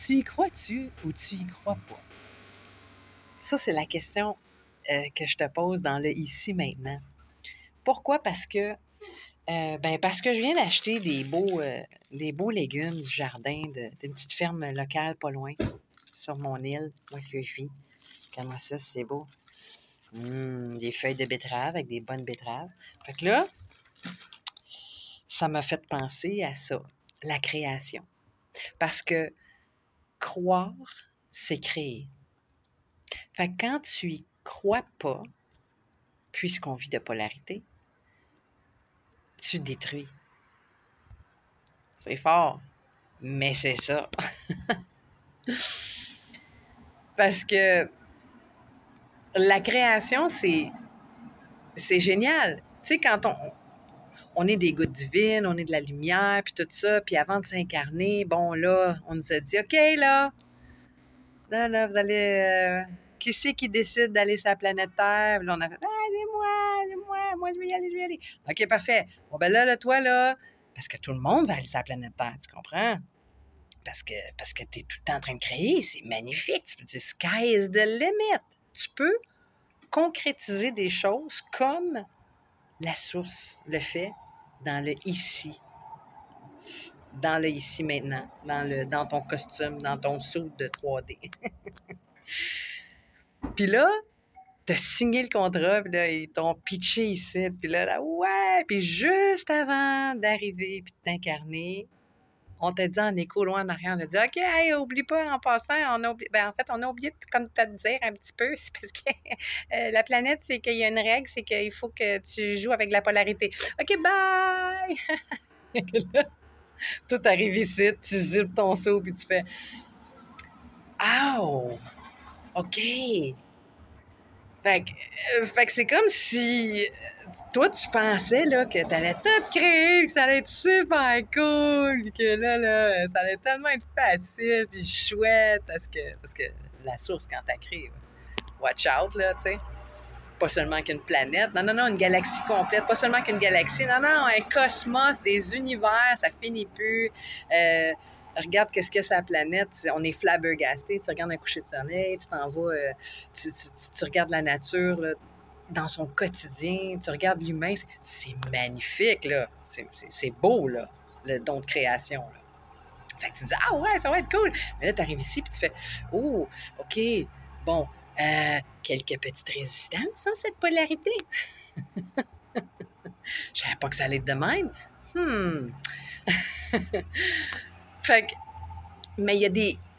Tu y crois-tu ou tu y crois pas? Ça, c'est la question que je te pose dans le ici maintenant. Pourquoi? Parce que je viens d'acheter des beaux légumes du jardin d'une petite ferme locale pas loin, sur mon île, où est-ce que je vis. Comment ça, c'est beau? Des feuilles de betterave avec des bonnes betteraves. Fait que là, ça m'a fait penser à ça, la création. Parce que croire, c'est créer. Fait que quand tu y crois pas, puisqu'on vit de polarité, tu détruis. C'est fort, mais c'est ça. Parce que la création, c'est génial. Tu sais, quand on est des gouttes divines, on est de la lumière, puis tout ça, puis avant de s'incarner, bon, là, on nous a dit, OK, là, vous allez... qui c'est qui décide d'aller sur la planète Terre? Puis là, on a fait, c'est moi, je vais y aller. OK, parfait. Bon, ben là, toi, là, parce que tout le monde va aller sur la planète Terre, tu comprends? Parce que tu es tout le temps en train de créer, c'est magnifique. Tu peux dire, sky is the limit. Tu peux concrétiser des choses comme la source le fait dans le ici. Dans le ici maintenant, dans ton costume, dans ton suit de 3D. Puis là, t'as signé le contrat, puis là, ils t'ont pitché ici, puis là, ouais! Puis juste avant d'arriver puis de t'incarner, on t'a dit en écho loin en arrière, on t'a dit, OK, hey, oublie pas, en passant, on a oublié, en fait, on a oublié, comme tu te dire un petit peu, c'est parce que la planète, c'est qu'il y a une règle, c'est qu'il faut que tu joues avec la polarité. OK, bye! Là, tout arrive ici, tu zippes ton seau, puis tu fais, oh! OK! Fait que c'est comme si toi, tu pensais là, que tu allais tout créer, que ça allait être super cool, puis que là, ça allait tellement être facile, puis chouette, parce que la source, quand tu créé, watch out, là, tu sais. Pas seulement qu'une planète, non, une galaxie complète, pas seulement qu'une galaxie, non, un cosmos, des univers, ça finit plus. Regarde qu'est-ce que c'est la planète, on est flabbergasté, tu regardes un coucher de soleil, tu t'en vas, tu regardes la nature là, dans son quotidien, tu regardes l'humain, c'est magnifique, là, c'est beau, là, le don de création, là. Fait que tu dis, ah ouais, ça va être cool. Mais là, tu arrives ici, puis tu fais, oh, OK, bon, quelques petites résistances dans cette polarité. Je savais pas que ça allait être de même. Fait que, mais il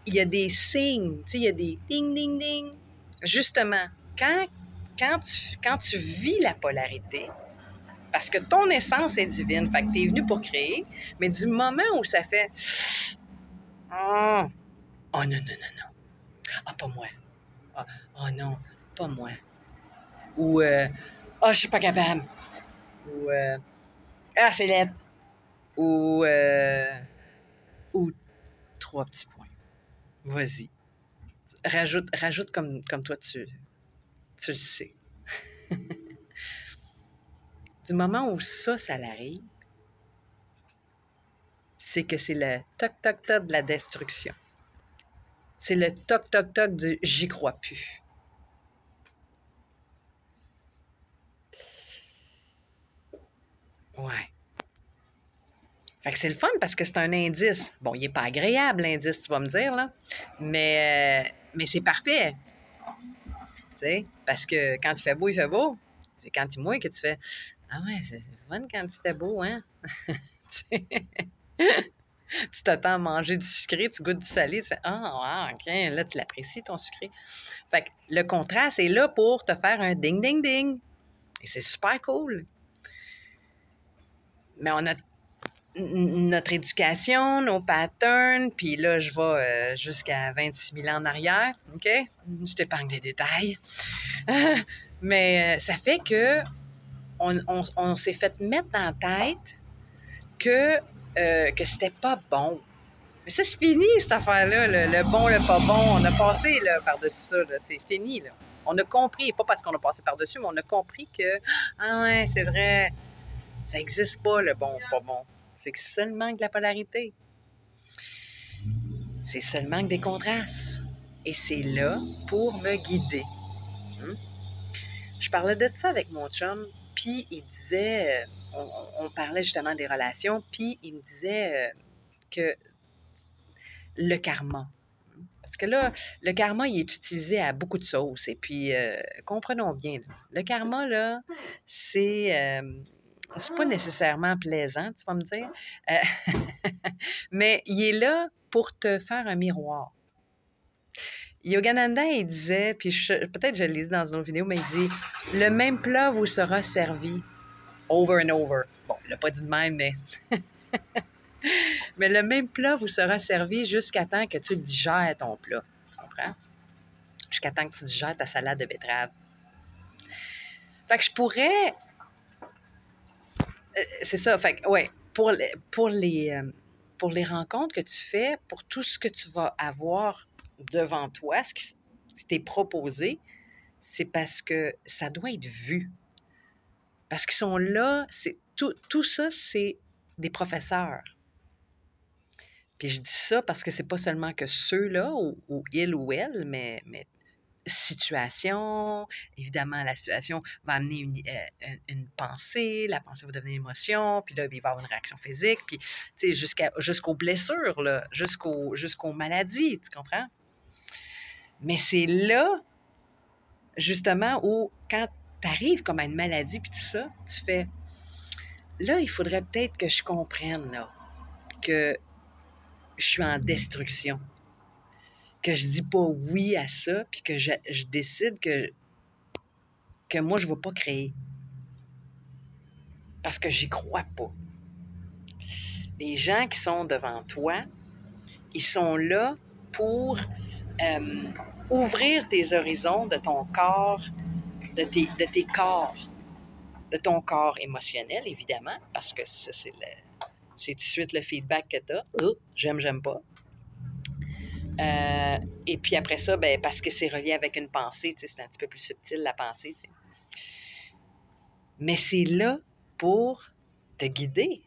y a des signes, tu sais, il y a des ding, ding, ding. Justement, quand tu vis la polarité, parce que ton essence est divine, fait que tu es venu pour créer, mais du moment où ça fait oh non, ah, pas moi. Oh non, pas moi. Ou je suis pas capable. Ou c'est laid. Ou 3 petits points. Vas-y. Rajoute comme toi, tu le sais. Du moment où ça l'arrive, c'est que c'est le toc-toc-toc de la destruction. C'est le toc-toc-toc du « j'y crois plus ». Ouais. Fait que c'est le fun parce que c'est un indice. Bon, il n'est pas agréable, l'indice, tu vas me dire, là. Mais c'est parfait. Tu sais, parce que quand il fait beau, il fait beau. C'est quand il mouille que tu fais « Ah ouais, c'est fun quand il fait beau, hein? » Tu t'attends à manger du sucré, tu goûtes du salé, tu fais « Ah, OK, là, tu l'apprécies, ton sucré. » Fait que le contraste est là pour te faire un ding, ding, ding. Et c'est super cool. Mais on a notre éducation, nos patterns, puis là, je vais jusqu'à 26 000 ans en arrière, OK? Je t'épargne les détails. Mais ça fait que on s'est fait mettre dans la tête que c'était pas bon. Mais ça, c'est fini, cette affaire-là, le bon, le pas bon. On a passé là, par-dessus ça, là. C'est fini, là. On a compris, pas parce qu'on a passé par-dessus, mais on a compris que, ah ouais, c'est vrai, ça n'existe pas, le bon, pas bon. C'est seulement que la polarité. C'est seulement que des contrastes. Et c'est là pour me guider. Je parlais de ça avec mon chum, puis il disait, on parlait justement des relations, puis il me disait que le karma. Parce que là, le karma, il est utilisé à beaucoup de sauces. Et puis, comprenons bien, là, le karma, là, c'est pas nécessairement plaisant, tu vas me dire. Mais il est là pour te faire un miroir. Yogananda, il disait, puis peut-être je l'ai dit dans une autre vidéo, mais il dit « Le même plat vous sera servi over and over. » Bon, il l'a pas dit de même, mais... mais le même plat vous sera servi jusqu'à temps que tu le digères, ton plat. Tu comprends? Jusqu'à temps que tu digères ta salade de betterave. Fait que je pourrais... c'est ça, fait que, ouais, pour les rencontres que tu fais, pour tout ce que tu vas avoir devant toi, ce qui t'est proposé, c'est parce que ça doit être vu. Parce qu'ils sont là, tout ça, c'est des professeurs. Puis je dis ça parce que c'est pas seulement que ceux-là, ou il ou elle, mais situation, évidemment, la situation va amener une pensée, la pensée va devenir une émotion, puis là, il va y avoir une réaction physique, puis, tu sais, jusqu'aux blessures, là, jusqu'aux maladies, tu comprends? Mais c'est là, justement, où, quand tu arrives comme à une maladie, puis tout ça, tu fais, là, il faudrait peut-être que je comprenne, là, que je suis en destruction, que je dis pas oui à ça, puis que je décide que moi, je ne vais pas créer. Parce que j'y crois pas. Les gens qui sont devant toi, ils sont là pour ouvrir tes horizons de ton corps, de tes corps, de ton corps émotionnel, évidemment, parce que ça, c'est tout de suite le feedback que tu as. J'aime pas. Et puis après ça, ben, parce que c'est relié avec une pensée, c'est un petit peu plus subtil, la pensée. T'sais. Mais c'est là pour te guider.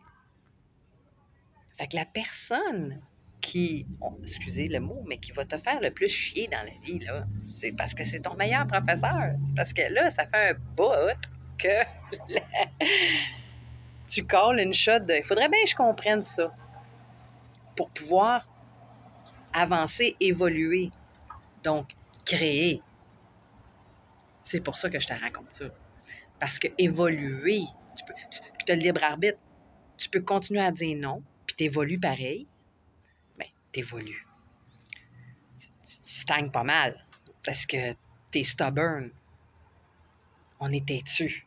Fait que la personne qui, excusez le mot, mais qui va te faire le plus chier dans la vie, là, c'est parce que c'est ton meilleur professeur. C'est parce que là, ça fait un bout que tu colles une shot de... Il faudrait bien que je comprenne ça pour pouvoir avancer, évoluer, donc créer. C'est pour ça que je te raconte ça. Parce que évoluer, tu as le libre arbitre. Tu peux continuer à dire non, puis t'évolues pareil. Bien, t'évolues. Tu stagnes pas mal parce que t'es stubborn. On est têtu.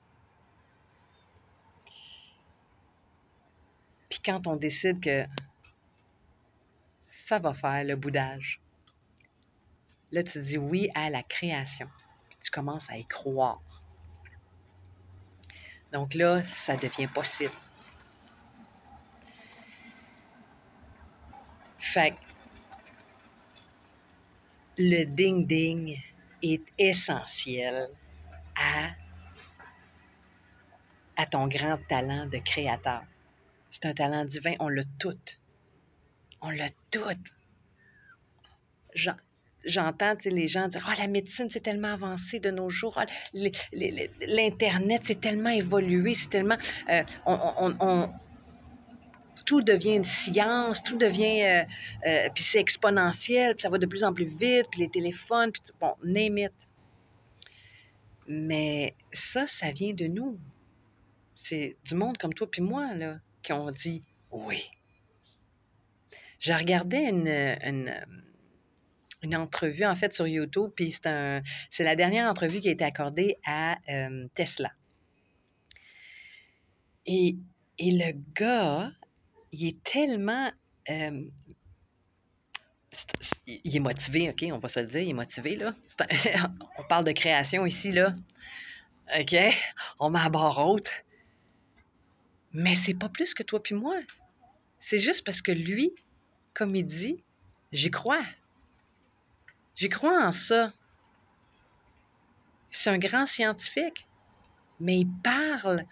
Puis quand on décide que ça va faire le boudage, là, tu dis oui à la création. Puis tu commences à y croire. Donc là, ça devient possible. Fait que le ding-ding est essentiel à ton grand talent de créateur. C'est un talent divin, on l'a tout. On l'a tout. J'entends les gens dire « Ah, la médecine, c'est tellement avancé de nos jours. Ah, l'Internet, c'est tellement évolué. C'est tellement... tout devient une science, tout devient... puis c'est exponentiel, puis ça va de plus en plus vite, puis les téléphones, puis bon, name it. » Mais ça vient de nous. C'est du monde comme toi puis moi, là, qui ont dit « Oui. » Je regardais une entrevue, en fait, sur YouTube, puis c'est la dernière entrevue qui a été accordée à Tesla. Et le gars, il est tellement... il est motivé, OK, on va se le dire, il est motivé, là. On parle de création ici, là. OK? On met à barre haute. Mais c'est pas plus que toi puis moi. C'est juste parce que lui, comme il dit, j'y crois. J'y crois en ça. C'est un grand scientifique, mais il parle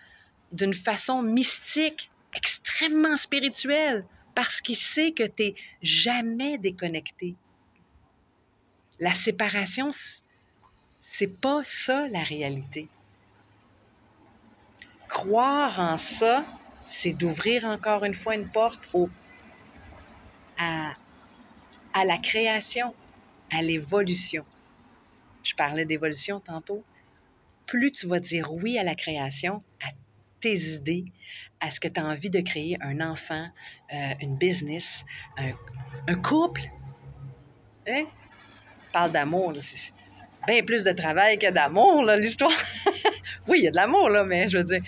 d'une façon mystique, extrêmement spirituelle. Parce qu'il sait que tu n'es jamais déconnecté. La séparation, c'est pas ça la réalité. Croire en ça, c'est d'ouvrir encore une fois une porte à la création, à l'évolution. Je parlais d'évolution tantôt. Plus tu vas dire oui à la création, à tes idées, à ce que tu as envie de créer, un enfant, une business, un couple. Hein? Parle d'amour, là, c'est bien plus de travail que d'amour, là, l'histoire. Oui, il y a de l'amour, là, mais je veux dire,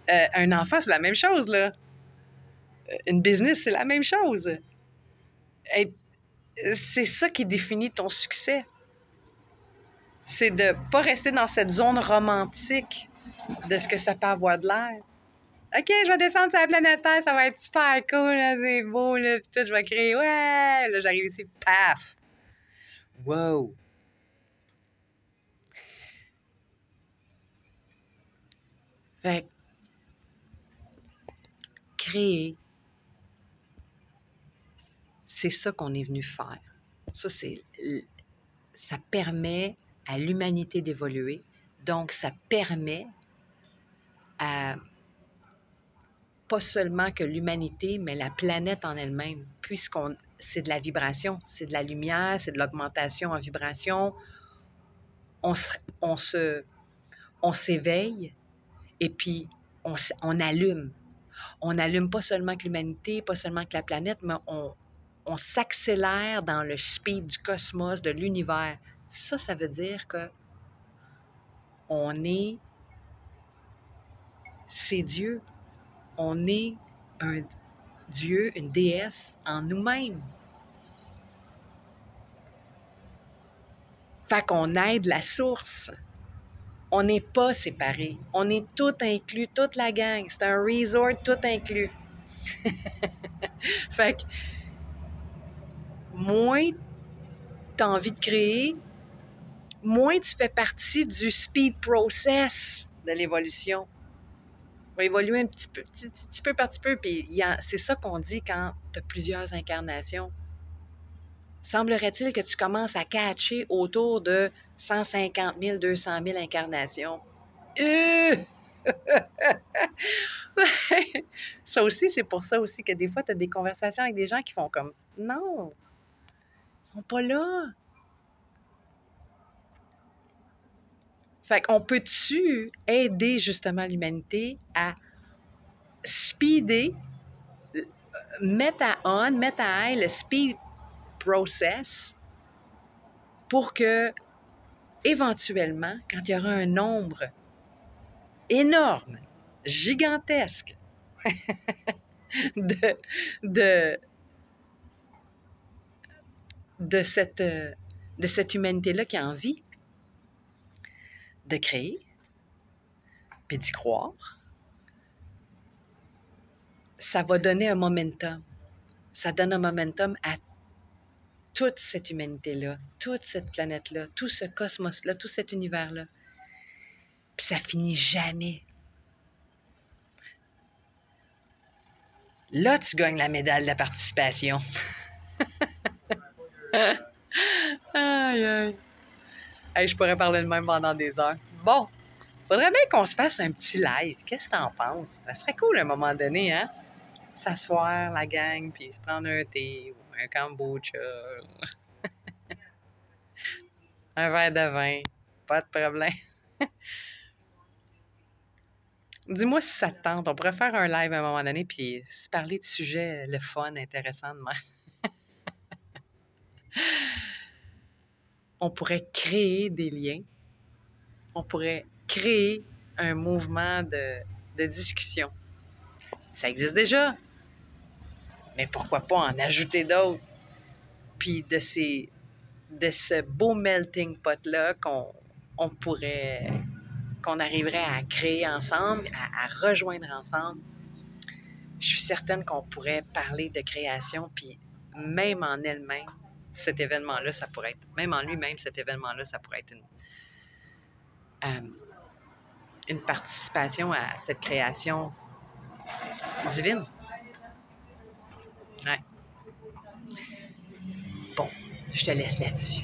un enfant, c'est la même chose, là. Une business, c'est la même chose. C'est ça qui définit ton succès. C'est de ne pas rester dans cette zone romantique de ce que ça peut avoir de l'air. OK, je vais descendre sur la planète Terre, ça va être super cool, là, c'est beau, là, puis tout, je vais créer, ouais, là, j'arrive ici, paf! Wow! Fait que, créer, c'est ça qu'on est venu faire. Ça permet à l'humanité d'évoluer, donc ça permet à pas seulement que l'humanité, mais la planète en elle-même, c'est de la vibration, c'est de la lumière, c'est de l'augmentation en vibration. On s'éveille et puis on allume. On n'allume pas seulement que l'humanité, pas seulement que la planète, mais on s'accélère dans le speed du cosmos, de l'univers. Ça veut dire que c'est Dieu. On est un Dieu, une déesse en nous-mêmes. Fait qu'on aide la source. On n'est pas séparés. On est tout inclus, toute la gang. C'est un resort tout inclus. Fait que moins tu as envie de créer, moins tu fais partie du speed process de l'évolution. On va évoluer un petit peu par petit peu, puis c'est ça qu'on dit quand tu as plusieurs incarnations. Semblerait-il que tu commences à catcher autour de 150 000, 200 000 incarnations. Ça aussi, c'est pour ça aussi que des fois, tu as des conversations avec des gens qui font comme « Non, ils sont pas là. » Fait qu'on peut-tu aider justement l'humanité à speeder, mettre à high le speed process pour que, éventuellement, quand il y aura un nombre énorme, gigantesque de cette humanité-là qui a envie de créer, puis d'y croire, ça va donner un momentum. Ça donne un momentum à toute cette humanité-là, toute cette planète-là, tout ce cosmos-là, tout cet univers-là. Puis ça finit jamais. Là, tu gagnes la médaille de la participation. Aïe, aïe. Hey, je pourrais parler de même pendant des heures. Bon, faudrait bien qu'on se fasse un petit live. Qu'est-ce que t'en penses? Ça serait cool à un moment donné, hein? S'asseoir, la gang, puis se prendre un thé ou un kombucha. Un verre de vin. Pas de problème. Dis-moi si ça te tente. On pourrait faire un live à un moment donné, puis se parler de sujets le fun, intéressant de même. On pourrait créer des liens. On pourrait créer un mouvement de discussion. Ça existe déjà. Mais pourquoi pas en ajouter d'autres? Puis de ce beau melting pot-là qu'on arriverait à créer ensemble, à rejoindre ensemble. Je suis certaine qu'on pourrait parler de création, puis même en elle-même, cet événement-là, ça pourrait être, même en lui-même, cet événement-là, ça pourrait être une participation à cette création divine. Bon, je te laisse là-dessus.